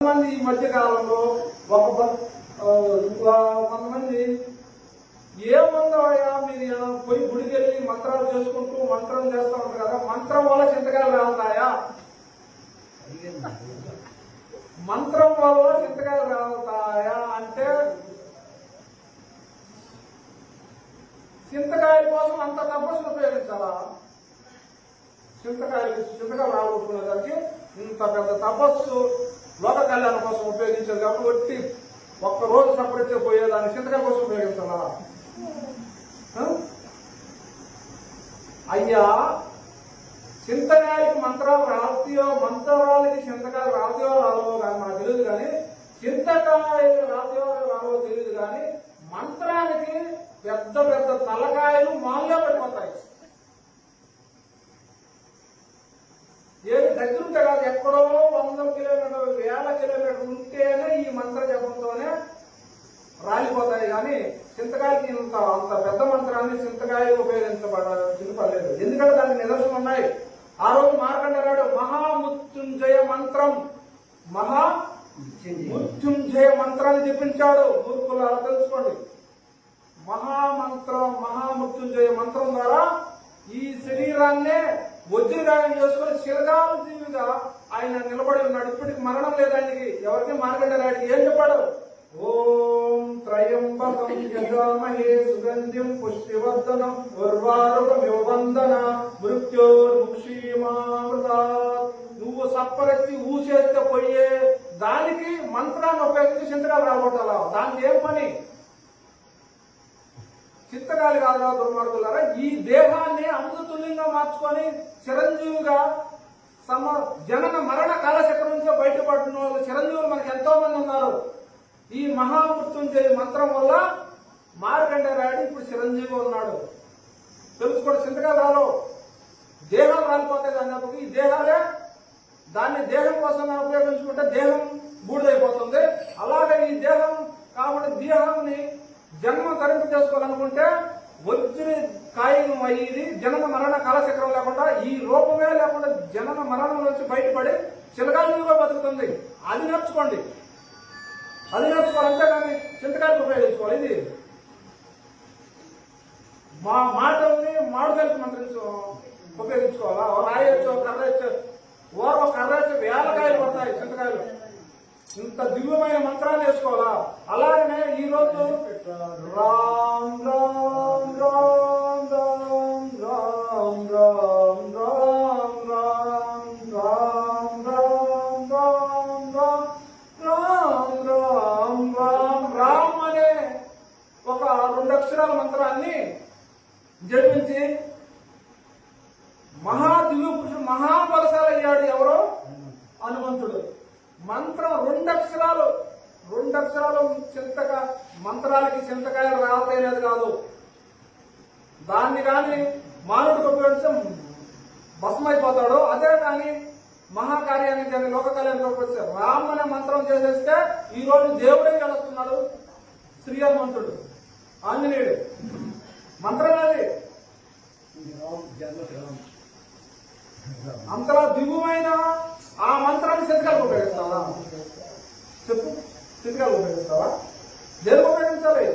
మంది ఈ మధ్య కాలంలో కొంతమంది ఏముందోయా మీరు పోయి గుడికి వెళ్ళి మంత్రాలు చేసుకుంటూ మంత్రం చేస్తూ ఉంటారు కదా, మంత్రం వల్ల చింతకాయలు రాలుతాయా? మంత్రం వల్ల చింతకాయలు రాలుతాయా అంటే చింతకాయల కోసం అంత తపస్సును ఉపయోగించాలా? చింతకాయలు రాబోతున్న దానికి ఇంత పెద్ద తపస్సు లోక కళ్యాణం కోసం ఉపయోగించారు కాబట్టి ఒట్టి ఒక్కరోజు సపరేట్ పోయేదాన్ని చింతకాయ కోసం ఉపయోగించాలా? అయ్యా, చింతకాయలకి మంత్రాలు రావుతాయో, మంత్రాలకి చింతకాయలు రావుతాయో రావో కానీ మనకు తెలియదు. కానీ చింతకాయలు రావుతాయో రావో తెలియదు. కానీ మంత్రానికి పెద్ద పెద్ద తలకాయలు మాల్లో పడిపోతాయి. ఏమి దగ్గరుంటే కాదు, ఎక్కడో 100 కిలోమీటర్లు 1000 కిలోమీటర్లు ఉంటేనే ఈ మంత్ర జపంతోనే రాలిపోతాయి. కానీ చింతకాయలకి అంత పెద్ద మంత్రాన్ని చింతకాయలు ఉపయోగించబడలేదు. ఎందుకంటే దానికి నిదర్శనం ఉన్నాయి. ఆ రోజు మార్కండేయుడు మహామృత్యుంజయ మంత్రం మృత్యుంజయ మంత్రాన్ని చెప్పించాడు. మూర్ఖులారా తెలుసుకోండి. మహామృత్యుంజయ మంత్రం ద్వారా ఈ శరీరాన్నే వజ్రగాయం చేసుకుని శిలగాల జీవిగా ఆయన నిలబడి ఉన్నాడు. ఇప్పటికి మరణం లేదు ఆయనకి. ఎవరికి? మార్కండేయుడికి. ఏం చెప్పాడు? ఓం త్రయంబకం యజామహే సుగంధిం పుష్టివర్ధనం ఉర్వారుకమివ వందన మృత్యోర్ముక్షీమామృతాత్. నువ్వు సప్పరెత్తి ఊసేస్తే పోయే దానికి మంత్రాన్ని ఉపయోగించి చింతకాయలు రాబోటాలా? దానికి ఏం పని? చింతకాయలు కాదురా దుర్మార్గులారా, ఈ దేహాన్ని అమృతతుల్యంగా మార్చుకొని చిరంజీవిగా జనన మరణ కాలచక్రం నుంచే బయటపడిన వాళ్ళు చిరంజీవులు మనకి ఎంతో మంది ఉన్నారు. ఈ మహామృత్యుంజయ మంత్రం వల్ల మార్కండేయుడు ఇప్పుడు చిరంజీవి ఉన్నాడు. తెలుసుకోండి. చింతకాయలు రాలో, దేహాలు రాలిపోతాయి. అన్నప్పుడు ఈ దేహాలే దాన్ని దేహం కోసం ఉపయోగించుకుంటే దేహం బూడిదైపోతుంది. అలాగే ఈ దేహం కాబట్టి దేహాన్ని జన్మ తరింపు చేసుకోవాలనుకుంటే వజ్ర కాయం అయ్యి జనన మరణ కాలచక్రం లేకుండా ఈ రూపమే లేకుండా జనన మరణం నుంచి బయటపడి చిలకాలుగా బతుకుతుంది. అది నేర్చుకోండి. అది నేర్చుకోవాలంటే కానీ చింతకాయలు ఉపయోగించుకోవాలి. ఇది మా మాటల్ని మాడుదలకి ఉపయోగించుకోవాలా? రాయొచ్చు, కర్రచ్చు, కర్రచ్చు, 1000 కాయలు పడతాయి చింతకాయలు. ఇంత దివ్యమైన మంత్రాలు వేసుకోవాలా? అలాగనే ఈ రోజు రామ్ రామ్ రామ్ రామ్ రామ్ రామ్ రామ్ రామ్ రామ్ రామ్ రామ్ రామ్ రామ్ రామ్ రామ్ అనే ఒక 2 అక్షరాల మంత్రాన్ని జపించి మహాదివ్య పురుషుడు మహాబలశాలయ్యాడు. ఎవరో? హనుమంతుడు. మంత్రం 2 అక్షరాలు మంత్రాలకి చింతకాయలు రావట్లేదు కాదు. దాన్ని కానీ మానవుడికి ఉపయోగించం భస్మైపోతాడు. అదే కానీ మహాకార్యానికి కానీ లోక కళ్యాణానికి ఉపయోగిస్తే రామ్ అనే మంత్రం చేసేస్తే ఈ రోజు దేవుడే గెలుస్తున్నాడు. శ్రీ హనుమంతుడు, ఆంజనేయుడు. మంత్రం అది అంతలా దివ్యమైన ఆ మంత్రాన్ని చింతకాయలు ఉపయోగిస్తావా? చెప్పు, చింతకాయలు ఉపయోగిస్తావా? దేనికి ఉపయోగించాలి?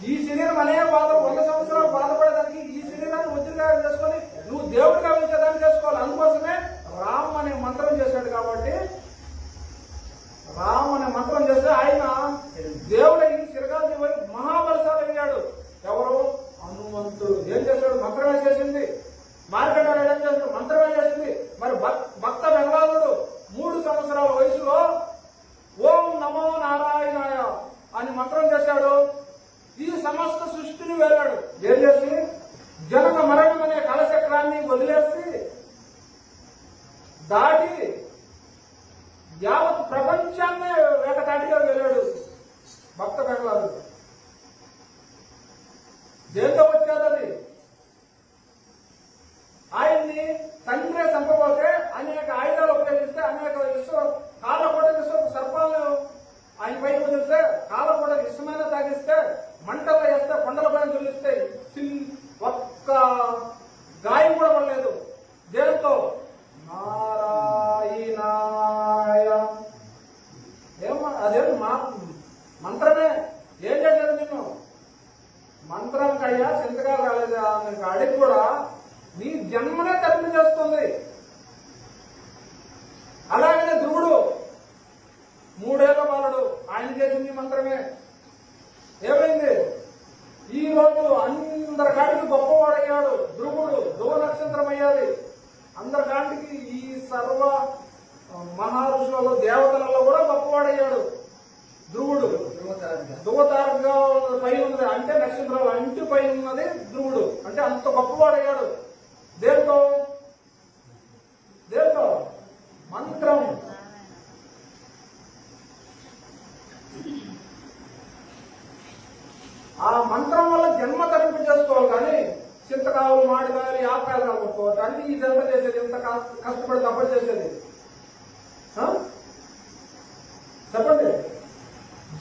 ఈ శరీరం అనే 100 సంవత్సరాలు బాధపడేదానికి ఈ శరీరాన్ని వజ్రగాయం చేసుకొని నువ్వు దేవుడిగా ఉంచేదాన్ని చేసుకోవాలి. అందుకోసమే రామ్ అనే మంత్రం చేశాడు. కాబట్టి రామ్ అనే మంత్రం చేస్తే ఆయన దేవుడై శిరగాది మహాబలశాలి అయ్యాడు. ఎవరు? హనుమంతుడు. ఏం చేశాడు? మంత్రమే చేసింది. మార్కండేయుడు ఏం చేశాడు? మంత్రమే చేసింది. మరి భక్త ప్రహ్లాదుడు 3 సంవత్సరాల వయసులో ఓం నమో నారాయణాయ అని మంత్రం చేశాడు. ఈ సమస్త సృష్టిని వెళ్ళాడు. ఏం చేసి జనన మరణం అనే కాలచక్రాన్ని వదిలేసి దాటి యావత్ ప్రపంచాన్నే ఏకతాటిగా వెళ్ళాడు భక్త ప్రహ్లాదుడు. దేంతో వచ్చేది? ఆయన్ని తండ్రి చంపబోతే అనేక ఆయుధాలు ఉపయోగిస్తే అనేక కాళ్ళపూట సర్పాలను ఆయన పై కుదిరితే కాళ్ళపూట ఇష్టమైన తాగిస్తే మంటలు వేస్తే కొండల పైన తులిస్తే ఒక్క గాయం కూడా పడలేదు. దేంతో? నారాయణాయ అదేం మా మంత్రమే. ఏం చేసేది నిన్ను? మంత్రానికి అయ్యా చింతకాలు రాలేదా నీకు అడిగి కూడా నీ జన్మనే తరిమి చేస్తుంది. అలాగనే ధ్రువుడు 3 ఏళ్ల బాలుడు, ఆయన చేసింది మంత్రమే. ఏమైంది? ఈ రోజు అందరి కాడికి గొప్పవాడయ్యాడు ధ్రువుడు. ధ్రువ నక్షత్రం అయ్యాది అందరి కాడికి. ఈ సర్వ మహర్షులలో దేవతలలో కూడా గొప్పవాడయ్యాడు ధ్రువుడు. ధ్రువతారగా పైన ఉన్నది అంటే నక్షత్రాలు అంటి పైన ఉన్నది ధ్రువుడు. అంటే అంత గొప్పవాడయ్యాడు. దేంతో? దేంతో? మంత్రం. ఆ మంత్రం వల్ల జన్మ తరింపు చేసుకోవాలి. కానీ చింతకాయలు, మామిడికాయలు, యాపకాయలు కలుపుకోవాలి. అన్ని ఇదంతా చేసేది, ఇంత కష్టపడి తప్ప చేసేది. చెప్పండి.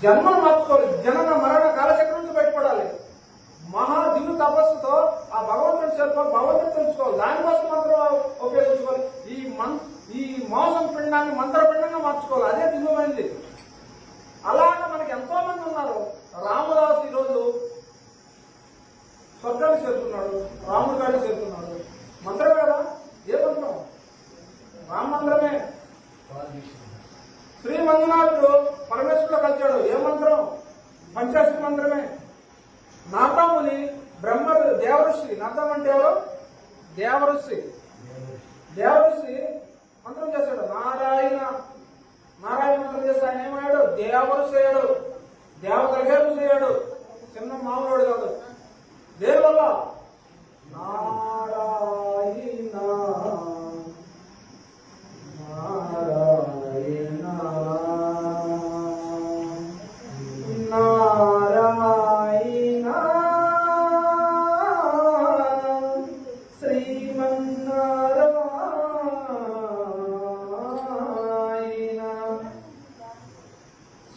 జన్మను మార్చుకోవాలి. జనన మరణ కాలచక్రం నుంచి బయటపడాలి. మహా దివ్య తపస్సుతో ఆ భగవంతుని చేరుకోవాలి, భగవంతుని తెలుసుకోవాలి. దానికోసం మాత్రం ఉపయోగించుకోవాలి. ఈ మోసం పిండాన్ని మంత్రపిండంగా మార్చుకోవాలి. అదే దివ్యమైంది. అలాగా మనకి ఎంతో మంది ఉన్నారు. రామదాసు ఈరోజు స్వర్గాన్ని చేరుతున్నాడు, రాముడి గాడికి చేరుతున్నాడు. మంత్రమే కదా. ఏ మంత్రం? రామ మంత్రమే. శ్రీ మంజునాథుడు పరమేశ్వరుడు కలిచాడు. ఏ మంత్రం? పంచాక్షరి మంత్రమే. నాథముని బ్రహ్మ దేవఋషి. నాథం అంటే ఎవరు? దేవఋషి. దేవఋషి మంత్రం చేశాడు. నారాయణ మంత్రం చేస్తే ఆయన ఏమయ్యాడు? దేవఋషి అయ్యాడు. దేవతలకే ఋషి అయ్యాడు. చిన్న మామూలు కాదు. దేని వల్ల? నారాయణ నారాయణ నారాయణ శ్రీమన్నారాయణ.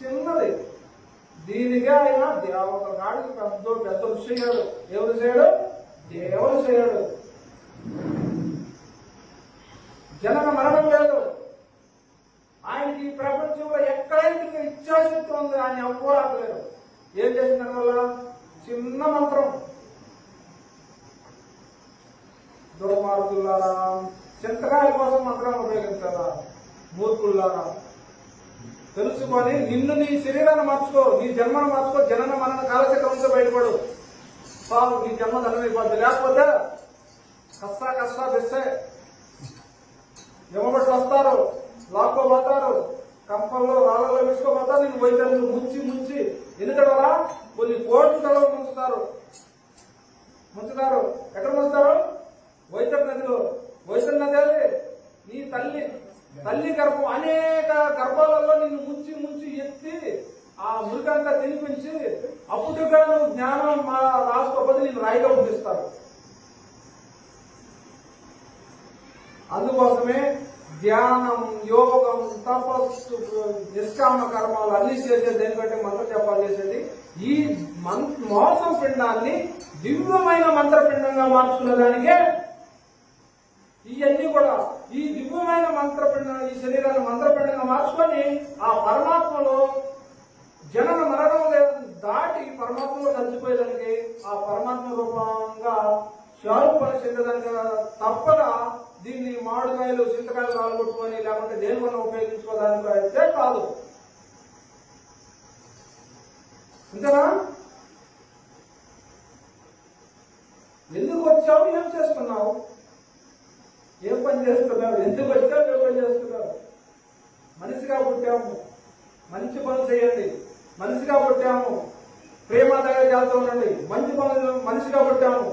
చిన్నది. దీనిగా ఆయన దేవత కాడికి పెద్ద ఋషి అయ్యాడు. ఎవరు చేయడు? దేవుడు చేయడు. జనన మరణం లేదు ఆయనకి. ఈ ప్రపంచంలో ఎక్కడైతే ఇచ్చాశక్తి ఉంది ఆయన ఎవ్వరూ ఆపలేరు. ఏం చేసిన వల్ల? చిన్న మంత్రం. దుర్మార్గులారా, చింతకాయల కోసం మంత్రాన్ని ఉపయోగించారా? మూర్ఖులారా, తెలుసుకొని నిన్ను, నీ శరీరాన్ని మార్చుకో, నీ జన్మను మార్చుకో. జనన మరణ కాలచక్రంతో బయటపడు. సాగు నీ జన్మ ధనమైపోద్ది. లేకపోతే కస్సా బెస్సే. యమబట్లు వస్తారు, లాక్కోపోతారు, కంపల్లో రాళ్ళలో వేసుకోపోతారు. నేను వైద్యులు ముంచి ఎందుకంటారా? కొన్ని కోట్ల తలలు ముంచుతారు. ఎక్కడ ముంచుతారు? వైద్య నదిలో. వైద్య నది నీ తల్లి గర్భం. అనేక గర్భాలలో నిన్ను ముంచి ఎత్తి ఆ మురికంతా తినిపించి అప్పుడుగా నువ్వు జ్ఞానం రాసుకోకపోతే నేను రాయిగా పంపిస్తారు. అందుకోసమే ధ్యానం, యోగం, తపస్సు, నిష్కామ కర్మాలు అన్ని చేసేది దేనికంటే మంత్ర జపాలు చేసేది. ఈ మోసం పిండాన్ని దివ్యమైన మంత్రపిండంగా మార్చుకునే దానికే ఇవన్నీ కూడా. ఈ దివ్యమైన మంత్రపిండం, ఈ శరీరాన్ని మంత్రపిండంగా మార్చుకొని ఆ పరమాత్మలో జనన మరణం దాటి పరమాత్మలో కలిసిపోయేదానికి, ఆ పరమాత్మ రూపంగా స్వరూపాన్ని చెందేదానికి తప్పగా దీన్ని మామిడికాయలు, చింతకాయలు రాలగొట్టుకొని లేకుంటే దేని వల్ల ఉపయోగించుకోవడానికి అయితే కాదు. అంతేనా? ఎందుకు వచ్చావు? ఏం చేస్తున్నావు? ఏం పని చేస్తున్నావు? ఎందుకు వచ్చావు? ఏం పని చేస్తున్నావు? మనిషిగా పుట్టాము, మంచి పనులు చేయండి. మనిషిగా పుట్టాము, ప్రేమ దయతో ఉండండి. మంచి పనులు మనిషిగా పుట్టాము,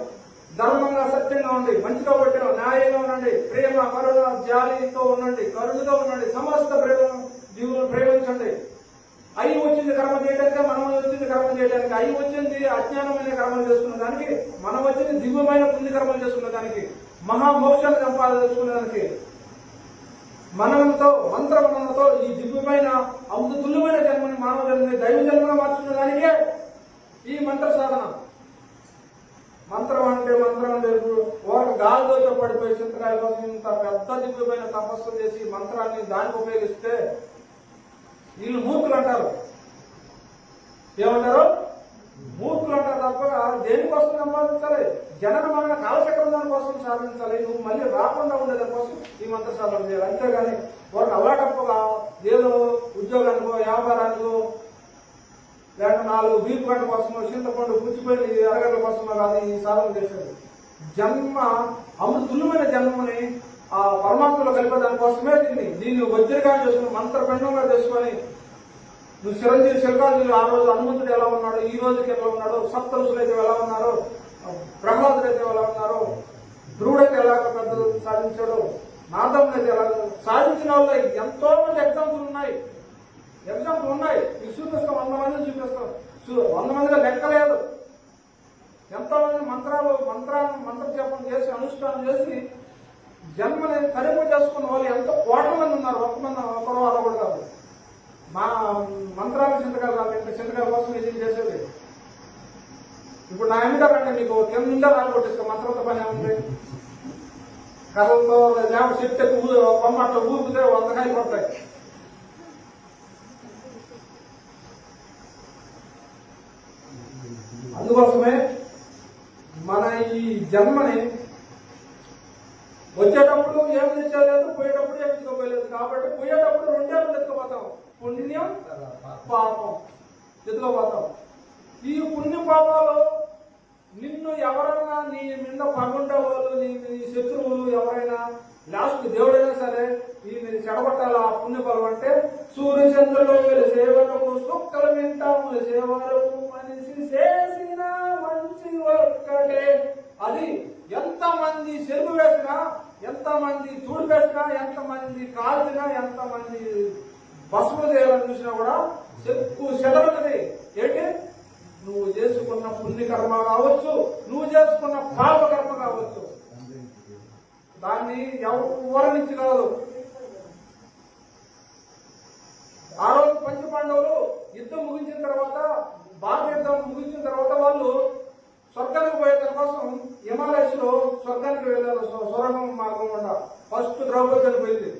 ధర్మంగా సత్యంగా ఉండి మంచిగా పుట్టాము, న్యాయంగా ఉండండి. ప్రేమ, కరుణ, జాలితో ఉండండి, కరుణగా ఉండండి. సమస్త జీవులను ప్రేమించండి. అయి వచ్చింది కర్మ చేయడానికి, మనం వచ్చింది కర్మ చేయడానికి. అయి వచ్చింది అజ్ఞానమైన కర్మలు చేసుకున్న దానికి, మనం వచ్చింది దివ్యమైన పుణ్యకర్మలు చేసుకున్న దానికి, మహామోక్షాన్ని సంపాదించుకునే దానికి. మననంతో మంత్రమనంతో ఈ దివ్యమైన అమృతుల్యమైన జన్మని, మానవ జన్మని దైవ జన్మగా మార్చుకునే దానికే ఈ మంత్ర సాధన. మంత్రం అంటే ఒక గాలితో పడిపోయి చింతకాయల కోసం ఇంత పెద్ద దివ్యమైన తపస్సు చేసి మంత్రాన్ని దానికి ఉపయోగిస్తే వీళ్ళు మూర్ఖులు అంటారు. ఏమంటారు? మూర్ఖులు అంటారు తప్ప దేనికోసం సంపాదించాలి? జనన మరణ కాలచక్రం దానికోసం సాధించాలి. నువ్వు మళ్ళీ రాకుండా ఉండేదానికోసం ఈ మంత్ర సాధన చేయాలి. అంతేగాని వారికి అల్లాటప్పుగా ఏదో ఉద్యోగానికో వ్యాపారానికో లేక 4 బీపు గంట కోసమో చింతపండు పుచ్చిపోయి అరగంటల కోసమో కాదు ఈ సాధన చేసేది. జన్మ అమృతుల్యమైన జన్మని ఆ పరమాత్మలో కలిపే దానికోసమే దీన్ని వజ్రగా చేసుకుని మంత్రపిండంగా చేసుకొని నువ్వు చిరంజీవి శిల్కాలు ఆ రోజు హనుమంతుడు ఎలా ఉన్నాడు, ఈ రోజుకి ఎలా ఉన్నాడు, సప్తరుషులు అయితే ఎలా ఉన్నారు, ప్రహ్లాదుడు అయితే ఎలా ఉన్నారు, ధ్రువుడైతే ఎలా పెద్ద సాధించాడు, నాదముడు అయితే ఎలా సాధించిన వాళ్ళు ఎంతో మంది ఎగ్జాంపుల్ ఉన్నాయి. మీకు చూపిస్తాం, 100 మందిని చూపిస్తాం. 100 మందిలో లెక్కలేదు. ఎంతోమంది మంత్ర జపం చేసి అనుష్ఠానం చేసి జన్మని తరింప చేసుకున్న వాళ్ళు ఎంతో కోట్ల మంది ఉన్నారు. ఒకరు అలా కూడా కాదు. మా మంత్రాలు చింతకాల కోసం ఇది చేసేది. ఇప్పుడు నా ఏమిటారంటే మీకు కింద నుండే రాళ్ళు కొట్టిస్తాం. మంత్రంతో పని ఏముంది? కథలతో లేక చెట్టు కొమ్మట్లో ఊపితే 100 కాయలు పడతాయి. అందుకోసమే మన ఈ జన్మని వచ్చేటప్పుడు ఏం తెచ్చలేదు, పోయేటప్పుడు ఏమి తెచ్చుకోలేదు. కాబట్టి పోయేటప్పుడు 2 తెచ్చుకోపోతాం, పుణ్యం పాపం తెచ్చుకోపోతాం. ఈ పుణ్య పాపాలు నిన్ను ఎవరన్నా నీ మీద పగుండే వాళ్ళు, నీ శత్రువులు ఎవరైనా లాస్ట్ దేవుడైనా సరే ఈ మీరు చెడగొట్టాలి. ఆ పుణ్య బలం అంటే సూర్యచంద్రులు సేవలకు సుక్కల వింటాము సేవలకు మనిషి చేసిన మంచి ఒక్కటే. అది ఎంతమంది చెరువు వేసినా, ఎంతమంది తూడు వేసినా, ఎంతమంది కాల్చినా, ఎంతమంది భస్మ చేయాలని చూసినా కూడా చెదరుతుంది. ఏంటి? నువ్వు చేసుకున్న పుణ్యకర్మ కావచ్చు, నువ్వు చేసుకున్న పాపకర్మ కావచ్చు. దాన్ని ఎవరి నుంచి కాదు. ఆ రోజు పంచపాండవులు యుద్ధం ముగించిన తర్వాత, భారత యుద్ధం ముగించిన తర్వాత వాళ్ళు స్వర్గానికి పోయే దానికోసం హిమాలయస్ లో స్వర్గానికి వెళ్ళారు. సొరంగం మార్గం గుండా ఫస్ట్ ద్రౌపది చనిపోయింది.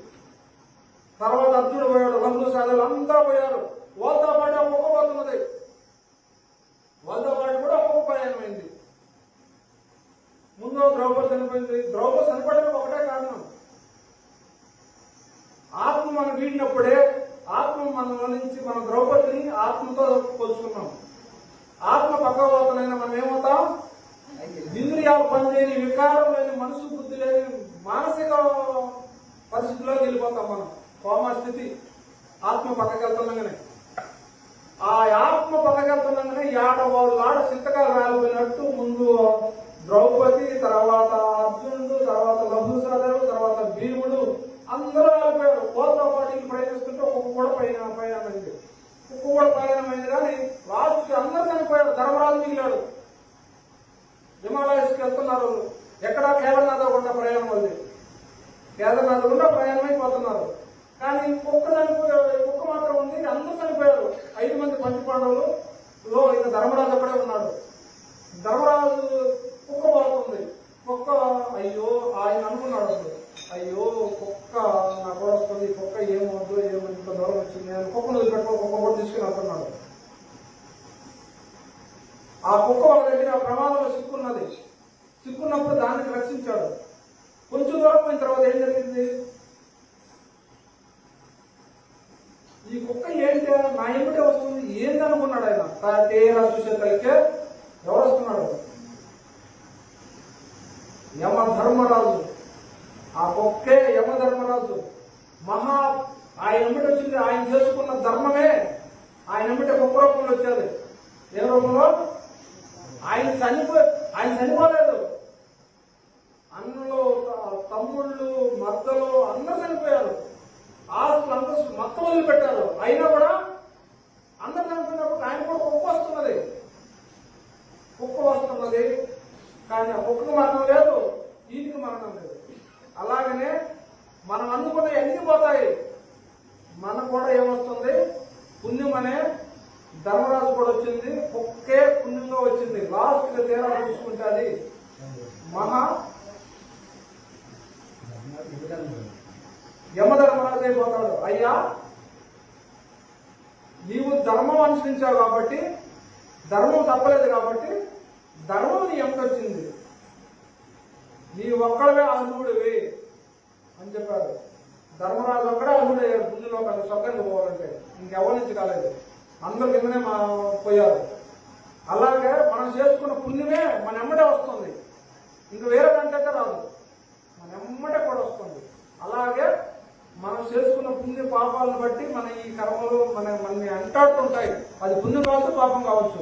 తర్వాత అర్జునుడు పోయాడు, బంధువు సాధువులు అంతా పోయారు. వాళ్ళతో పాటు ఒక్కొక్క పోతున్నది. వాళ్ళతో పాటు కూడా ఒక్కొక్క ప్రయాణమైంది. ముందు ద్రౌపది చనిపోయింది. ద్రౌపది చనిపోవడానికి ఒకటే కారణం, ఆత్మ మనం వీడినప్పుడే ఆత్మ మన నుంచి మన ద్రౌపదిని ఆత్మతో పోల్చుకున్నాం. ఆత్మ పక్కవతనైనా మనం ఏమవుతాం? ఇంద్రియాలు పనిచేయని, వికారం లేని, మనసు బుద్ధి లేని మానసిక పరిస్థితిలోకి వెళ్ళిపోతాం మనం. కోమా స్థితి. ఆత్మ పక్కకెళ్తున్నాగానే, ఆ ఆత్మ పక్కకెళ్తున్నాగానే ఆడ చింతకాలు రాలిపోయినట్టు ముందు ద్రౌపది, తర్వాత అర్జునుడు, తర్వాత లభుసాధుడు, తర్వాత భీముడు అందరూ రాలిపోయారు. కోల్తో పాటు ప్రయాణిస్తుంటే ఒక్కొక్క కూడా ప్రయాణమైంది. ఒక్కొక్క కూడా ప్రయాణమైంది. కానీ లాస్ట్కి అందరూ చనిపోయారు. ధర్మరాజు మిగిలాడు. హిమాలయస్కి వెళ్తున్నారు. ఎక్కడ కేదార్నాథ్ గుండా ప్రయాణం ఉంది. కేదార్నాథ్ గుండా ప్రయాణం అయిపోతున్నారు. కానీ కుక్క కుక్క మాత్రం ఉంది. అందరూ చనిపోయారు. 5 మంది పంచపాండవులు ఇంకా ధర్మరాజు అక్కడే ఉన్నాడు. ధర్మరాజు కుక్క పోతుంది. కుక్క అయ్యో ఆయన అనుకున్నాడు. అయ్యో కుక్క నా కూడా వస్తుంది, కుక్క ఏమవుద్దు, ఇంత దూరం వచ్చింది అని కుక్కను వదిలిపెట్టుకో, కుక్క కూడా తీసుకుని వెళ్తున్నాడు. ఆ కుక్క వాళ్ళ దగ్గర ప్రమాదంలో సిక్కున్నది. సిక్కున్నప్పుడు దానికి రక్షించాడు. కొంచెం దూరం పోయిన తర్వాత ఏం జరిగింది? ఈ కుక్క ఏంటి నా ఏమిటే వస్తుంది, ఏంటి అనుకున్నాడు ఆయన. తేరా చూసేసరికి ఎవరు వస్తున్నాడు? యమధర్మరాజు. ఆ కుక్కే యమధర్మరాజు. ఆయన ఎమ్మటి వచ్చింది, ఆయన చేసుకున్న ధర్మమే ఆయన ఎమ్మటి కుక్క రూపంలో వచ్చేది. ఏ రూపంలో? ఆయన చనిపోలేదు. అన్నలు, తమ్ముళ్ళు, మద్దలు అందరూ చనిపోయారు. ఆస్తులు అందరూ మొత్తం వదిలిపెట్టారు. అయినా కూడా అందరు చనిపోయినప్పుడు ఆయన కూడా కుక్క వస్తున్నది. కానీ ఆ కుక్కకు మరణం లేదు, ఈయనకి మరణం లేదు. అలాగనే మనం అనుకున్న ఎన్ని పోతాయి. మనకు కూడా ఏమొస్తుంది? పుణ్యం అనే ధర్మరాజు కూడా వచ్చింది. కుక్కే పుణ్యంగా వచ్చింది. లాస్ట్గా తీరా చూసుకుంటే అది యమధర్మరాజు అయిపోతాడు. అయ్యా ధర్మం అనుసరించావు కాబట్టి, ధర్మం తప్పలేదు కాబట్టి ధర్మం నీ ఎంతొచ్చింది, నీ ఒక్కడవే అర్హుడివి అని చెప్పారు. ధర్మరాజు ఒక్కడే అర్హుడయ్యాడు పుణ్యలోకాన్ని స్వర్గానికి పోవాలంటే, ఇంకెవరి నుంచి కాలేదు, అందరు కిందనే పోయారు. అలాగే మనం చేసుకున్న పుణ్యమే మన ఎమ్మటే వస్తుంది, ఇంక వేరే దాంట్లో రాదు, మన ఎమ్మటే కూడా వస్తుంది. అలాగే మనం చేసుకున్న పుణ్య పాపాలను బట్టి మన ఈ కర్మలు మనల్ని అంటాడుతుంటాయి. అది పుణ్యం కావచ్చు, పాపం కావచ్చు.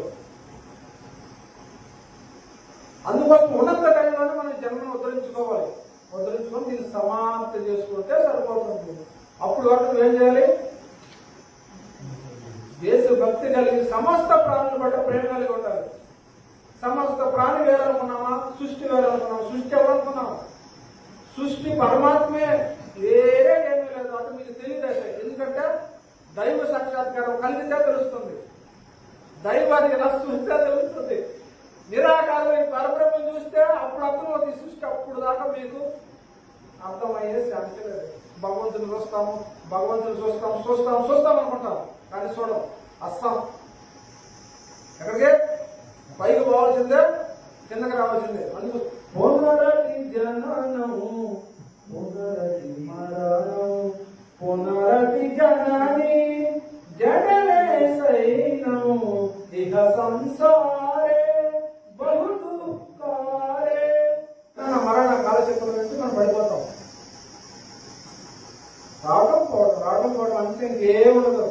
అందుకోసం ఉన్నంత టైంలోనే మనం జన్మను ఉద్ధరించుకోవాలి. ఉద్ధరించుకొని దీన్ని సమాప్తి చేసుకుంటే సరిపోతుంది. అప్పుడు వరకు నువ్వేం చేయాలి? దేశభక్తి కలిగి సమస్త ప్రాణులు బట్ట ప్రేమ కలిగి ఉండాలి. సమస్త ప్రాణి వేరనుకున్నామా? సృష్టి వేరనుకున్నామా? సృష్టి ఎవరనుకున్నామా? సృష్టి పరమాత్మే, వేరే ఏమీ లేదు. అది మీకు తెలియదు. ఎందుకంటే దైవ సాక్షాత్కారం కలిగితే తెలుస్తుంది, దైవానికి ఎలా చూస్తే తెలుస్తుంది. నిరాకారమైన పరబ్రహ్మం చూస్తే అప్పుడు అర్థమవుతుంది సృష్టి. అప్పుడు దాకా మీకు అర్థమయ్యే ఛాన్స్ లేదు. భగవంతుని చూస్తాము అనుకుంటాం, కానీ చూడం, అస్సాం. ఎక్కడికి? పైకి పోవాల్సిందే, కిందకి రావాల్సిందే. అందుకు పునరతి జననము పునరతి మరణము పునరతి జనని జననే సైనము ఇహ సంసారే బహు దుఃఖారే. మరణ కాలచక్రం నుంచి మనం పడిపోతాం. రావడం పోవడం అంటే ఇంకేముండదు.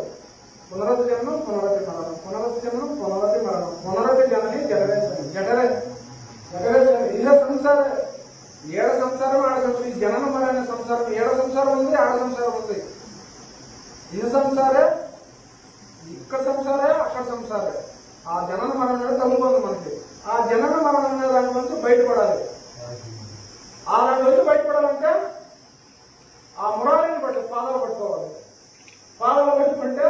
పునరతి జననం, పునరతి మరణం, పునరతి జననం, పునరతి మరణం, పునరతి జనని జఠరే. ఇహ సంసారం, ఏడ సంసారం ఆడ సంసారం. ఈ జనన మరణ సంసారం, ఏడ సంసారం ఉంది, ఆడ సంసారం ఉంది. ఇహ సంసారే, ఇక్కడ సంసారే, అక్కడ సంసారే. ఆ జనన మరణం తగ్గుతుంది మనకి. ఆ జనన మరణం అనే దాని నుంచి బయటపడాలి. ఆ దాని నుంచి బయటపడాలంటే ఆ మురారిని బట్టి పాదాలు పట్టుకోవాలి. పాదాలు పట్టుకుంటే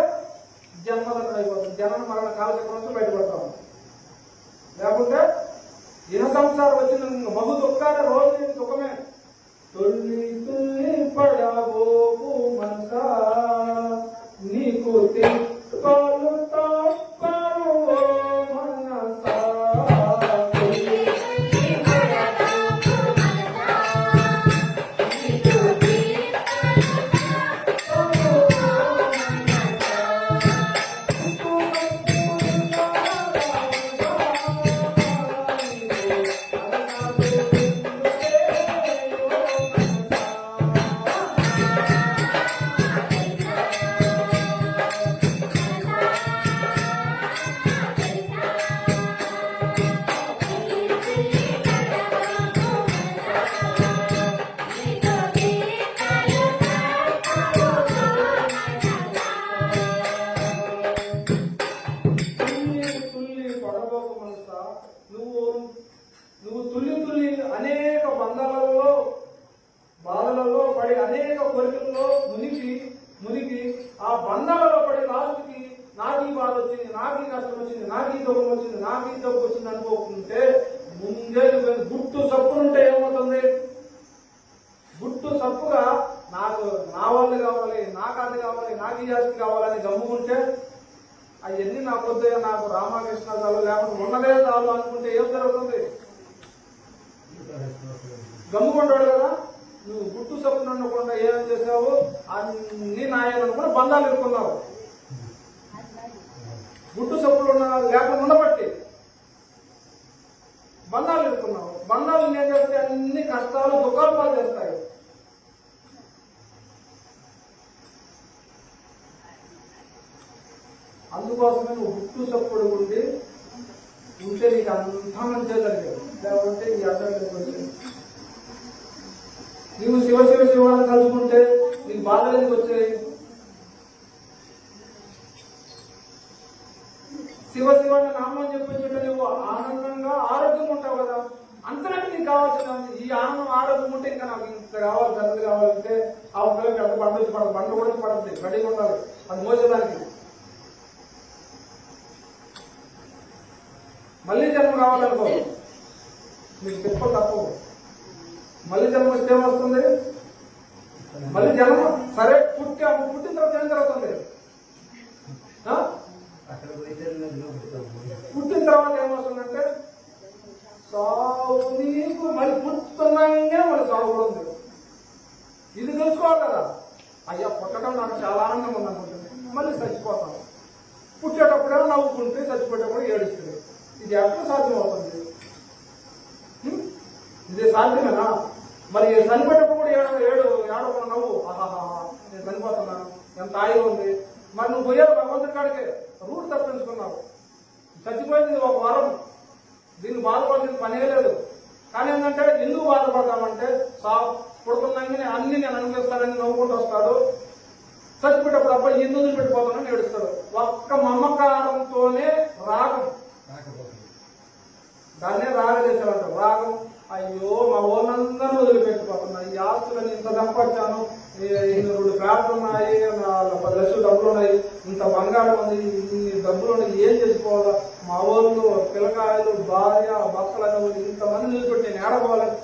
జన్మలను అయిపోతుంది. జనన మరణ కాలచక్రం నుంచి బయటపడతాము. లేకుంటే ఇహ సంసారం వచ్చిన బహు దుఃఖాన్ని రోజు దుఃఖమే. తొల్లి తుల్లి పడబోపు మనసా నీకు తిక్కలు తప్పరు మనసా. నువ్వు తుల్లి అనేక బంధాలలో బాధలలో పడి అనేక కోరికలలో మునిగి ఆ బంధాలలో పడి లాస్ట్కి నాకు ఈ బాధ వచ్చింది, నాకు ఈ కష్టం వచ్చింది, నాకు ఈ దుఃఖం వచ్చింది, నాకు ఈ దుఃఖం వచ్చింది అనుకోకుంటే ముందే గుట్టు సప్పునుంటే ఏమవుతుంది? గుట్టు సప్పుగా నాకు నా వాళ్ళు కావాలి, నాకు అది కావాలి, నాకు ఈ ఆస్తి కావాలని గమ్ముకుంటే అవన్నీ నాకు వద్దయ్యా, నాకు రామకృష్ణ చాలు, లేకపోతే ఉన్నదే చాలు అనుకుంటే ఏం జరుగుతుంది? గమ్ముకుంటాడు కదా. నువ్వు గుట్టు సప్పును అనుకుండా ఏం చేసావు? అన్ని నాయననుకుని బంధాలు ఎదుర్కొన్నావు. గుట్టు సప్పులు లేకుండా ఉండబట్టి బంధాలు ఎదుర్కొన్నావు. బంధాలు ఏం చేస్తాయి? అన్ని కష్టాలు దుఃఖాలు పాలు చేస్తాయి. అందుకోసమే నువ్వు గుట్టు సప్పుడు ఉంటే నీకు అంతా మంచిగా జరిగేది. లేకపోతే ఈ అసలు నువ్వు శివాన్ని కలుసుకుంటే నీకు బాధలు ఎందుకు వచ్చాయి? శివాన్ని నామని చెప్పించుంటే నువ్వు ఆనందంగా ఆరోగ్యంగా ఉంటావు కదా. అంతకంటే నీకు కావాల్సిన ఈ ఆనందం ఆరోగ్యం ఉంటే ఇంకా నాకు ఇంత కావాలి, పెద్దది కావాలంటే ఆ పిల్లలకి పెద్ద బండ వచ్చి పడదు, బండ కూడా పడుతుంది, రెడీగా ఉండాలి అది మోసేదానికి. మళ్ళీ జన్మ కావాలనుకో, మీకు తిప్పలు తప్పవు. మళ్ళీ జన్మ వస్తే ఏమొస్తుంది? మళ్ళీ జన్మ సరే పుట్టిన తర్వాత ఏం జరుగుతుంది? సాధ్యం అవుతుంది? ఇది సాధ్యమేనా? మరి చనిపోయేటప్పుడు కూడా ఏడవకుండా నవ్వు, ఆహాహా నేను చనిపోతున్నాను, ఎంత హాయిగా ఉంది. మరి నువ్వు పోయేది భగవంతుడి కాడికే, రూట్ తప్పించుకున్నావు. చచ్చిపోయింది ఒక వరం, దీన్ని బాధపడాల్సిన పనే లేదు. కానీ ఏంటంటే ఎందుకు బాధపడతామంటే పుడుతున్నాకనే అన్ని నేను అనిపిస్తానని నవ్వుకుంటూ వస్తాడు. చచ్చిపోయేటప్పుడు అబ్బాయి ఎందుకు పెట్టిపోతానని ఏడుస్తాడు. ఒక్క మమకారంతోనే రాగం, దాన్నే రాగదేశాలంటారు. రాగం, అయ్యో మా ఊళ్ళందరూ వదిలిపెట్టిపోతున్నా, ఈ ఆస్తులని ఇంత సంపాదించాను, 2 ఫ్లాట్లు ఉన్నాయి, 10 లక్షలు డబ్బులు ఉన్నాయి, ఇంత బంగారం ఉంది, ఇన్ని డబ్బులు ఉన్నాయి, ఏం చేసుకోవాలా? మా ఊళ్ళు పిల్లకాయలు భార్య భర్తలు అనేవాళ్ళు ఇంతమంది వదిలిపెట్టి నేను ఏడపోవాలని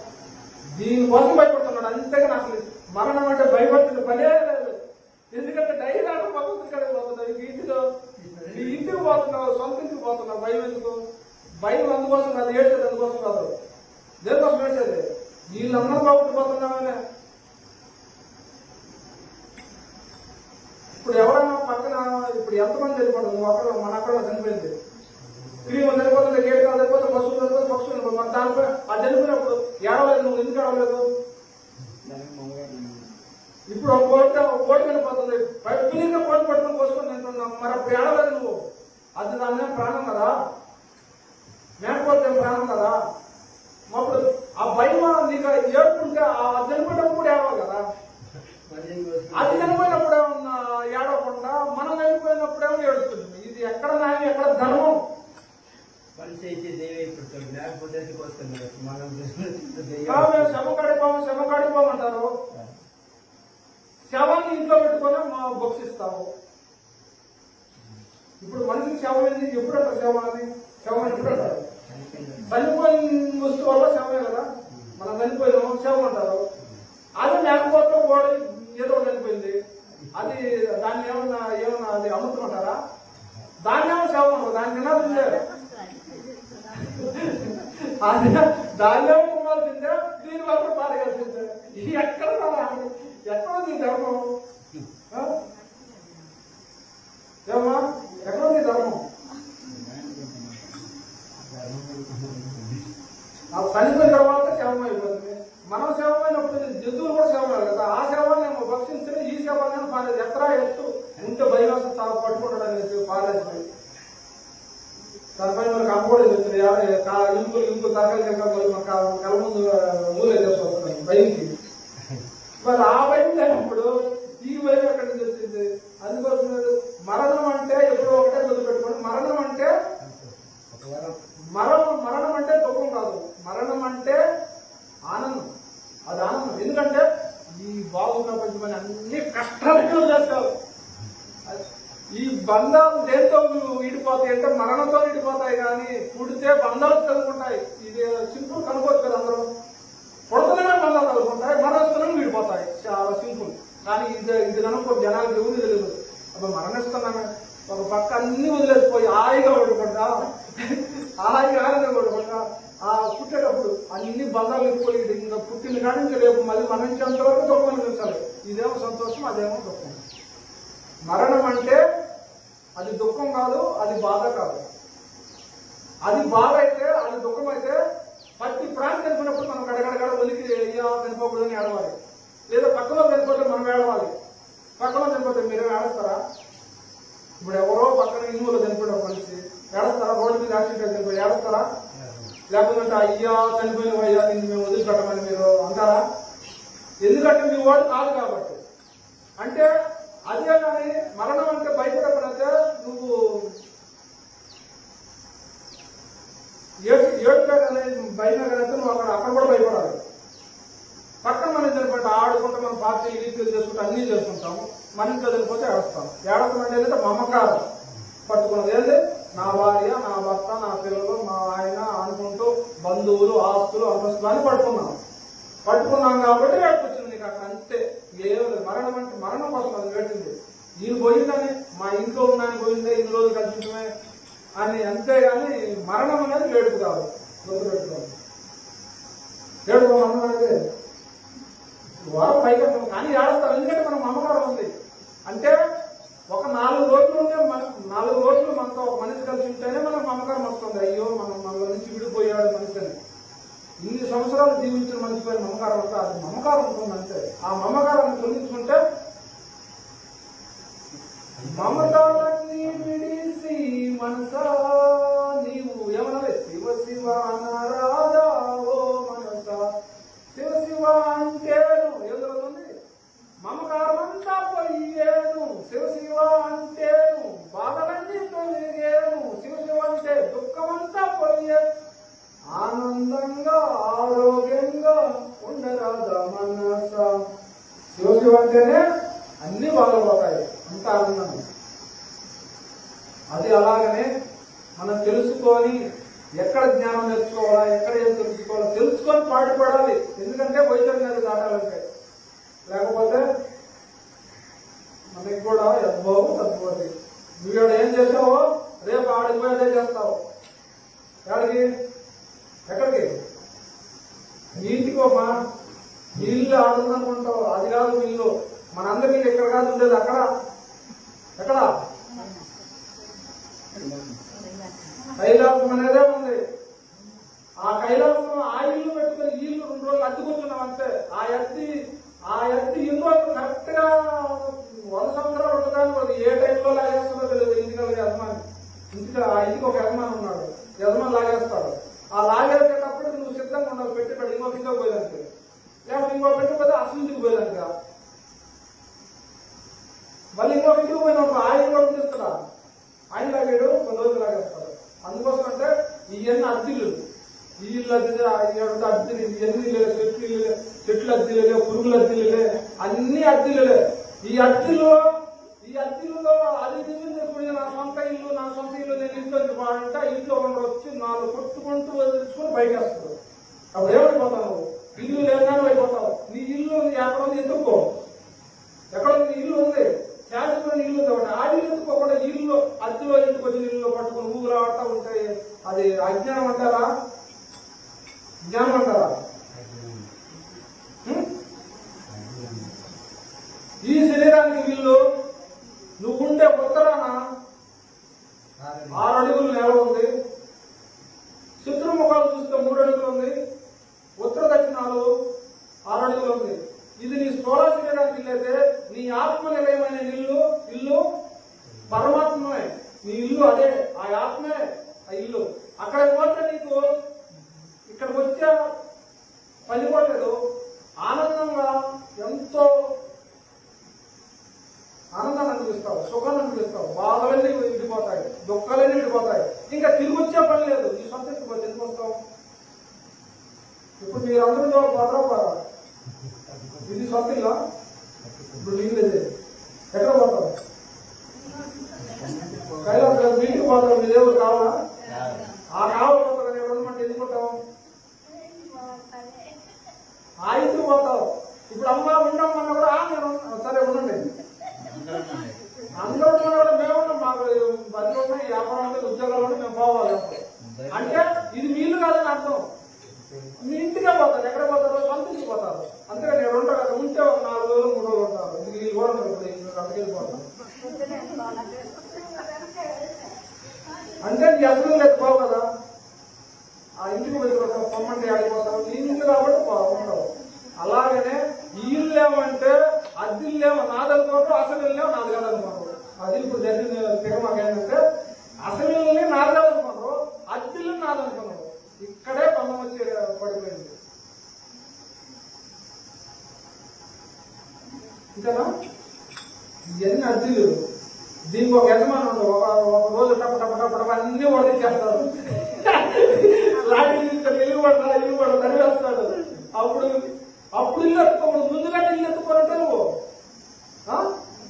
దీనికోసం భయపడుతున్నాడు. అంతేగాని అసలు మరణం అంటే భయపడుతున్న పనే లేదు. ఎందుకంటే డైరీ ఆటం భగవంతుడి కాడికి పోతున్నావు, నీ ఇంటికి పోతున్నావు, సొంత ఇంటికి పోతున్నావు. భయం ఎందుకు? భయం అందుకోసం కాదు, ఏడ్చేది అందుకోసం కాదు. దేనికోసం ఏడ్చేది? వీళ్ళందరూ బాగుండిపోతున్నామనే. ఇప్పుడు ఎవరైనా పక్కన ఇప్పుడు ఎంతమంది చనిపోతుంది? మన అక్కడ చనిపోయింది, క్రీమ్ చనిపోతుంది, కేటకాలు చనిపోతే, పశువులు చనిపోతే, పక్షులు చనిపోతుంది. మన దానిపై అది చనిపోయినప్పుడు ఏడవలేదు. నువ్వు ఎందుకు ఏడవలేదు? ఇప్పుడు ఒక కోటి వెళ్ళిపోతుంది, పిల్లగా కోటి పట్టుకుని పోసుకొని తింటున్నాం, మరి అప్పుడు ఏడవలేదు నువ్వు. అది దాని ప్రాణం కదా, మేకపోతే ప్రాణం కదా. అప్పుడు ఆ భయం నీకు ఏడుకుంటే ఆ చనిపోయినప్పుడు కూడా ఏడవాలి కదా. అది చనిపోయినప్పుడు ఏమన్నా ఏడవకుండా మనం చనిపోయినప్పుడేమో ఏడుస్తుంది. ఇది ఎక్కడ న్యాయం, ఎక్కడ ధర్మం? శవ కడిపోమంటారు, శవాన్ని ఇంట్లో పెట్టుకొని భక్షిస్తావు. ఇప్పుడు మనిషికి శవం ఏంది? ఎప్పుడంటారు శవాన్ని? శవం ఎప్పుడంటారు? చనిపోయిన వస్తువు వల్ల శవమే కదా. మనం చనిపోయినాము శవం అంటారు. అది లేకపోతే వాడు ఏదో చనిపోయింది, అది దాన్ని ఏమన్నా అది అమ్ముతుంటారా? దాన్ని ఏమో శవం అంటారు, దాన్ని తినాల్సిందే, దాన్ని ఏమో తినాల్సిందే, దీని వల్ల పారేయాల్సిందే. ఇది ఎక్కడ నీ ధర్మం? ఏమా ఎక్కడ నీ ధర్మం? చనిపోయిన తర్వాత శవం అయిపోతుంది. మనం శవమైనప్పుడు జంతువులు కూడా శవమే కదా. ఆ శవాన్ని ఏమో భక్షించిన, ఈ శవాన్ని పారేది. ఎత్తరా ఎత్తు ఉంటే భయవేసం చాలా పట్టుకుంటాడు అనేసి పారేసి దానిపైన మనకు అమ్మకూడదు చెప్తుంది. ఇంకో తరగతి కళ్ళ ముందు ఊరే చేసుకొస్తున్నాయి భయంకి. మరి ఆ భయం లేనప్పుడు ఈ భయం ఎక్కడి నుంచి వచ్చింది? అందుకోసం మరణం అంటే ఎప్పుడో ఒకటే గుర్తుపెట్టుకోండి. మరణం అంటే దుఃఖం కాదు, మరణం అంటే ఆనందం. అది ఆనందం. ఎందుకంటే ఈ బాగు ప్రపంచమని అన్ని కష్టాలు చేస్తావు. ఈ బంధాలు దేంతో విడిపోతాయి అంటే మరణంతో విడిపోతాయి. కానీ పుడితే బంధాలు కలుగుకుంటాయి. ఇది సింపుల్ కనుకోవచ్చు కదా. అందరూ పుడుతున్నానే బంధాలు కలుగుకుంటాయి, మరణిస్తున్నానే విడిపోతాయి. చాలా సింపుల్. కానీ ఇది కనుక్కో జనాలకు ఎవరు తెలియదు. అప్పుడు మరణిస్తున్నామే ఒక పక్క అన్ని వదిలేసిపోయి హాయిగా పడుకుంటా, హాయిగా పడుకుంటా. ఆ పుట్టేటప్పుడు అన్ని బంధాలు ఎక్కువ. ఇంకా పుట్టిన కాడి నుంచి రేపు మళ్ళీ మరణించేంత వరకు దుఃఖం అనిపించాలి. ఇదేమో సంతోషం, అదేమో దుఃఖం. మరణం అంటే అది దుఃఖం కాదు, అది బాధ కాదు. అది బాధ అయితే, అది దుఃఖం అయితే ప్రతి ప్రాణి చనిపోయినప్పుడు మనం గడగడగడ ఒలికి చనిపోకూడదని ఏడవాలి. లేదా పక్కలో చనిపోతే మనం ఏడవాలి. పక్కలో చనిపోతే మీరు ఏడుస్తారా? ఇప్పుడు ఎవరో పక్కన ఇందులో చనిపోయిన మనిషి ఏడుస్తారా? రోడ్డు మీద యాక్సిడెంట్ చనిపోయి ఏడుస్తారా? లేకపోతే అయ్యా చనిపోయిన అయ్యా దీన్ని మేము వదిలిపెట్టమని మీరు అంటారా? ఎందుకంటే మీ వాడు కాదు కాబట్టి. అంటే అదే కానీ మరణం అంటే భయపడకపోతే నువ్వు ఏడుపేటనే భయమేకైతే నువ్వు అక్కడ కూడా భయపడాలి. పక్కన మనం చనిపోతే ఆడుకుంటే మనం పార్టీలు గీతలు చేసుకుంటే అన్నీ చేసుకుంటాము. మన ఇంట్లో చనిపోతే ఏడుస్తాం. ఏడవడం అంటే మమకారం పట్టుకున్నది ఏంటి? నా భార్య, నా భర్త, నా పిల్లలు, మా ఆయన అనుకుంటూ బంధువులు, ఆస్తులు, అంతస్తులు అని పట్టుకున్నాం కాబట్టి ఏడుకొచ్చింది నీకు అక్కడ. అంతే, ఏం లేదు. మరణం అంటే మరణం కోసం అది వేసింది. ఈయన పోయిందని మా ఇంట్లో ఉన్నాయని పోయిందే, ఇన్ని రోజులు కల్పించమే అని. అంతేగాని మరణం అనేది ఏడుపు కాదు. గుర్తుపెట్టుకోవాలి. ఏడుపు మరణం అనేది వారం పైగా కానీ ఏడుస్తాం. ఎందుకంటే మనం మమకారం ఉంది. అంటే ఒక 4 రోజులు ఉంటే 4 రోజులు మనతో ఒక మనిషి కలిసి ఉంటేనే మనకు మమకారం వస్తుంది. అయ్యో మనం మనలో నుంచి విడిపోయాడు మనిషి అని. ఇన్ని సంవత్సరాలు జీవించిన మనిషి పైన మమకారం అంటే అది మమకారం ఉంటుంది అంతే. ఆ మమకారాన్ని తొలగించుకుంటే మమకారాన్ని విడిసి మనసా నీవు ఏమనాలి? శివ శివ అనరాదా ఓ మనసా. శివ శివ అంటేను ఏదవుతుంది? మమకారం అంతా పోయేను. శివ శివ అంటేను బాధలన్నీ తొలిగేను. శివ శివ అంటే దుఃఖమంతా పోయే. ఆనందంగా ఆరోగ్యంగా ఉండరాదా మనస. శివ శివ అంటేనే అన్ని బాధలు పోతాయి, అంత ఆనందం. అది అలాగనే మనం తెలుసుకొని ఎక్కడ జ్ఞానం నేర్చుకోవాలా, ఎక్కడ ఏం తెలుసుకోవాలా తెలుసుకొని పాటుపడాలి. ఎందుకంటే వైద్యం అనేది దాటాలంటే, లేకపోతే మనకి కూడా యద్భావం తద్భవతి. నువ్వు ఏం చేసావో రేపు ఆడికి పోయి అదే చేస్తావు. ఎక్కడికి ఎక్కడికి? నీ ఇంటికి అమ్మా. నీ ఇల్లు ఆడుందనుకుంటావు, అది కాదు మీ ఇల్లు. మనందరికీ ఎక్కడ కాదు ఉండేది, అక్కడ ఎక్కడ కైలాసం అనేదే ఉంది. ఆ కైలాసం ఆ ఇల్లు పెట్టుకుని ఈ ఇల్లు 2 రోజులు అద్దె కూర్చున్నాం అంతే. ఆ అద్దె ఎన్ని రోజులు కరెక్ట్ గా 100 సంవత్సరాలు ఉండడానికి ఏ టైంలో లాగేస్తుందో తెలియదు. ఇంటికి యజమాని, ఆ ఇంటికి ఒక యజమాని ఉన్నాడు, యజమాని లాగేస్తాడు. ఆ లాగేసేటప్పుడు నువ్వు సిద్ధంగా ఉండాలి. పెట్టుబడి ఇంకో ఇంటికి పోయేదానికి, లేకపోతే ఇంకో పెట్టుబడి అసలు ఇంటికి పోయేదానికి. మళ్ళీ ఇంకో ఇంటికి పోయిన ఆయన కూడా తీస్తున్నా, ఆయన లాగాడు, కొన్ని రోజులు లాగేస్తాడు. అందుకోసం అంటే ఇవన్నీ అద్దెలు, ఈ ఇల్లు అద్దె, అద్దెలు, ఇవన్నీ చెట్లు అద్దెలే, పురుగుల అద్దెలే, అన్ని అద్దెలే. ఈ అద్దెల్లో అది నిజం చెప్పుకుని నా సొంత ఇల్లు నేను ఇంట్లో అంటే ఆ ఇంట్లో వచ్చి 4 కొట్టుకుంటూ వదిలించుకొని బయట వేస్తాడు. అప్పుడు ఏమైపోతావు? ఇల్లు లేదని అయిపోతావు. నీ ఇల్లు ఎక్కడ ఉంది ఎత్తుకో. ఎక్కడ నీ ఇల్లు ఉంది, శాశ్వతమైన ఇల్లు ఉంది కాబట్టి ఆ ఇల్లు ఎత్తుకోకుండా ఇల్లు అద్దెలో ఇంటికి వచ్చిన ఇల్లు పట్టుకుని ఊగులాడుతూ ఉంటాయి. అది అజ్ఞానం అంటారా, జ్ఞానం అంటారా? ఈ శరీరానికి వీళ్ళు నువ్వుండే ఉత్తరాన 6 అడుగులు నేల ఉంది. శత్రుముఖాలు చూస్తే 3 అడుగులు ఉంది. ఉత్తర దక్షిణాలు 6 అడుగులు ఉంది. ఇది నీ స్థూల శరీరానికి ఇల్లైతే నీ ఆత్మ నిలయమైన ఇల్లు పరమాత్మే. నీ ఇల్లు అదే, ఆ ఆత్మే ఆ ఇల్లు. అక్కడికి పోతే నీకు ఇక్కడికి వచ్చే పని పడలేదు. ఆనందంగా ఎంతో ఆనందాన్ని అనిపిస్తావు, సుఖాన్ని అనిపిస్తావు. బాధలన్నీ విడిపోతాయి, దుఃఖాలన్నీ విడిపోతాయి. ఇంకా తిరిగి వచ్చే పని లేదు. నీ సొంత పోతే ఎందుకు వస్తావు? ఇప్పుడు మీరందరూ పోతారా? ఇది సొంత ఇల్లా? ఇప్పుడు నీళ్ళు ఎక్కడ పోతావు? కైలాసం మీటికి పోతావు. మీ దేవుడు కావాలా? ఆ కావాలి నేను 2 మంది ఎందుకుంటావు? ఆ ఇంటికి పోతావు. ఇప్పుడు అమ్మ ఉండమన్నా కూడా నేను సరే ఉండండి, అందరూ కూడా మేమున్నాం, మాకు 10 ఉన్నాయి, వ్యాపారం ఉంది, ఉద్యోగాలు ఉన్నాయి, మేము పోవాలి అంటే ఇది మీ ఇల్లు కాదని అర్థం. మీ ఇంటికే పోతారు. ఎక్కడ పోతారు? సొంత ఇంటికి పోతారు. అంతేగా నేను 2 కదా ఉంటే ఒక 4 రోజులు 3 రోజులు ఉంటారు. ఇది కూడా అక్కడికెళ్ళిపోతారు అంటే నీ అసలు లేదు, పోవు కదా. ఆ ఇంటికి వెళ్ళిపోతావు, పొమ్మంటే ఆడిపోతావు. నీ ఇంటి కాబట్టి ఉండవు. అలాగనే ఈ ఇల్లు ఏమంటే అద్దెల్లేమో నాదనుకోవడం, అసలు ఇల్లేమో నాది కాదనుకోవడం. అది ఇప్పుడు జరిగిన తిరగమాక ఏంటంటే అసలు ఇల్లుని నాది కాదనుకోవడం, అద్దెల్ని నాదనుకున్నాడు. ఇక్కడే పందం వచ్చి పడిపోయింది. ఇంతేనా? ఇవన్నీ అద్దెలు. దీనికి ఒక యజమాని ఉండవు. ఒక రోజు టప అన్ని వదిలిచేస్తారు. లాంటి తీసుకొని ఇల్లు పడతా తరివేస్తాడు. అప్పుడు ఇల్లు ఎత్తుకోకూడదు. ముందుగానే ఇల్లు ఎత్తుకోవాలంటే నువ్వు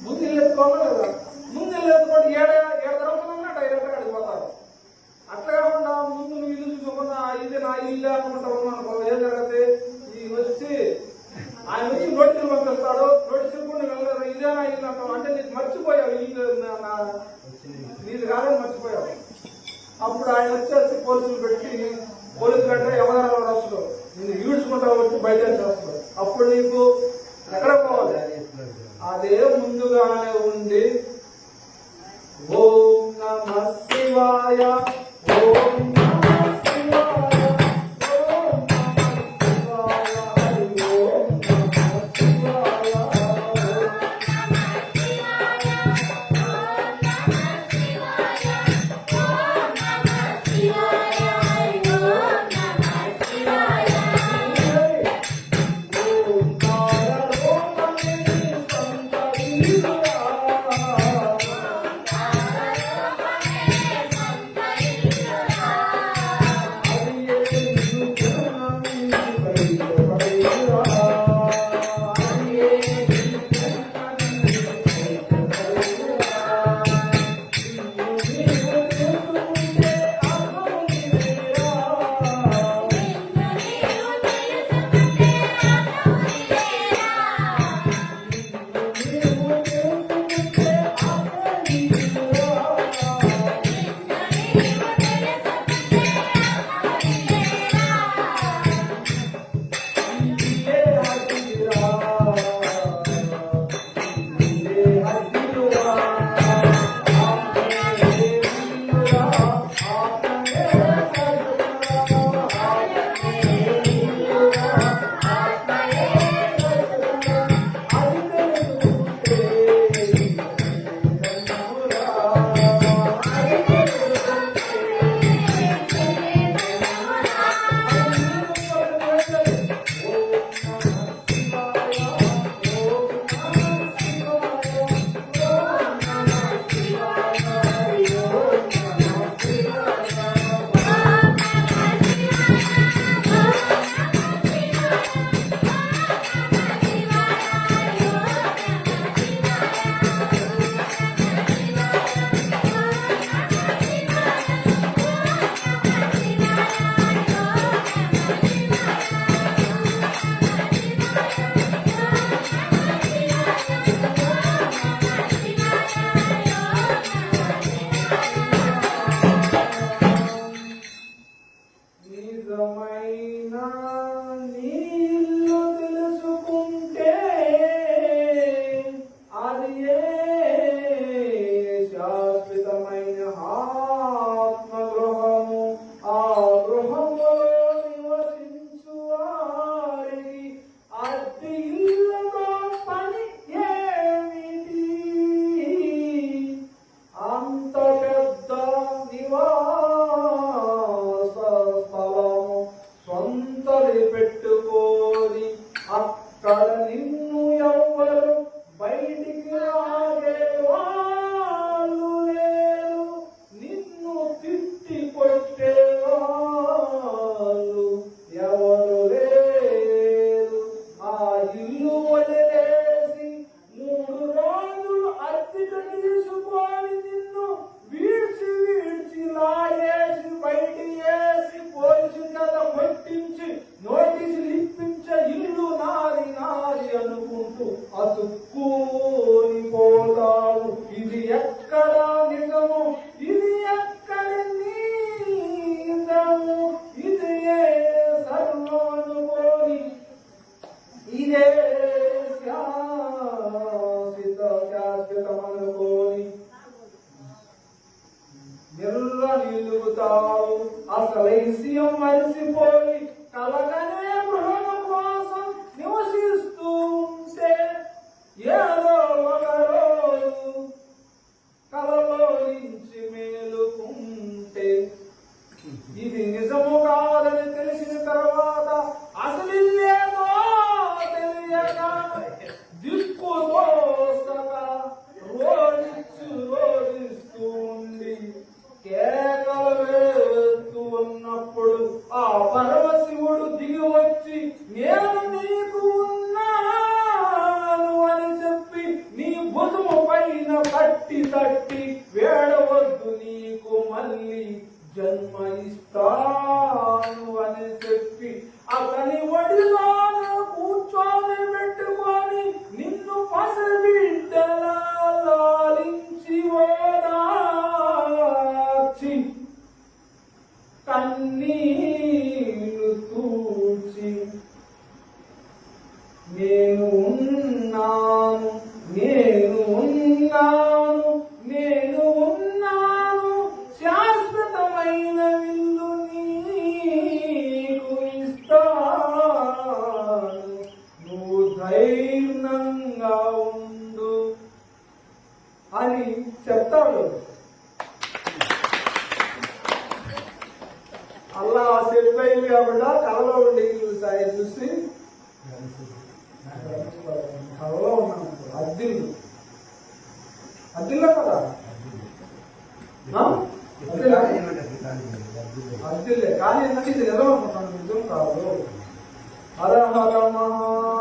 ముందు ఇల్లు ఎత్తుకోవాలి కదా. ముందు ఇల్లు ఎత్తుకోండి, ఏడు తరగతున్నా డైరెక్ట్ గా అడిగిపోతారు. అట్లా కాకుండా ముందు నువ్వు ఇల్లు చూసుకోకుండా ఇది నా ఇల్లు అనుకుంటా ఉన్నాను. ఏం జరగదు? ఆయన వచ్చి నోటీసులు పంపిస్తాడు. నోటీసులు కూడా వెళ్ళలేదు. ఇదేనా ఇల్లు అంటావు అంటే నీకు మర్చిపోయావు, ఇల్లు నీది కాదని మర్చిపోయావు. అప్పుడు ఆయన వచ్చేసి పోలీసులు పెట్టి, పోలీసులు అంటే ఎవరైనా వస్తారు, నేను ఈడ్చుకుంటా వచ్చి బయట వస్తారు. అప్పుడు నీకు ఎక్కడ పోవాలి? అదే ముందుగానే ఉండి నమః శివాయ ఓం నమః శివాయ ఓం నమః శివాయ హరి ఓం నమః శివాయ నిజమైన నీళ్ళు తెలుసుకుంటే అది శాశ్వతమైన ఆత్మగృహము ఆ గృహములో నివసించు వారికి అద్దె ఇల్లుతో పని ఏమిటి అంత పెద్ద నివాస స్థలము సొంతది పెట్టుకోని అక్కడ నిన్ను ఎవ్వరు బయటికి రాగే వాళ్ళు లేరు నిన్ను తిట్టి కొట్టే వాళ్ళు ఎవరు లేరు ఆ ఇల్లు వదిలేసి 3 రోజులు అద్దెకు తీసుకొని నిన్ను వీడ్చి లాగేసి బయటి వేసి పోలీసు చేత కొట్టించి నోటీసులు ఇప్పించే ఇల్లు నాది నాది అనుకుంటూ అతుక్కుని పోతావు ఇది ఎక్కడ నిజము ఇది ఎక్కడి నిజము ఇది సర్వనుకోని ఇదే శాశ్వతమనుకోని నిలుగుతావు అసలైసియం మరిసిపోయి కలగనే గృహం కోసం నివసిస్తూ ఉంటే ఏదో ఒక రోజు కలలో నుంచి మేలుకుంటే ఇది నిజము కాదని తెలిసిన తర్వాత అసలు లేదో తెలియక దిక్కు దోసక రోజిస్తూ ఉండి కేకలు వేస్తూ ఉన్నప్పుడు ఆ పరమశివుడు దిగి వచ్చి నేను నీకు ఉన్నాను అని చెప్పి నీ భుజము పైన తట్టి వేడవద్దు నీకు మళ్ళీ జన్మ ఇస్తాను అని చెప్పి అతని ఒడిలోనే కూర్చొని పెట్టుకొని నిన్ను పసిబిడ్డలా లాలించి ఓదార్చి కన్నీరు తూచి నేను ఉన్నాను నేను ఉన్నాను నేను ఉన్నాను సెట్ అయింది కాబట్టి కళలో ఉండి ఆయన చూసి కళలో ఉన్నాను. అద్దిల్లో కదా అద్దిల్లే కానీ ఏంటంటే ఇది నిజం అనుకుంటాను, నిజం కాదు. హర హర మహా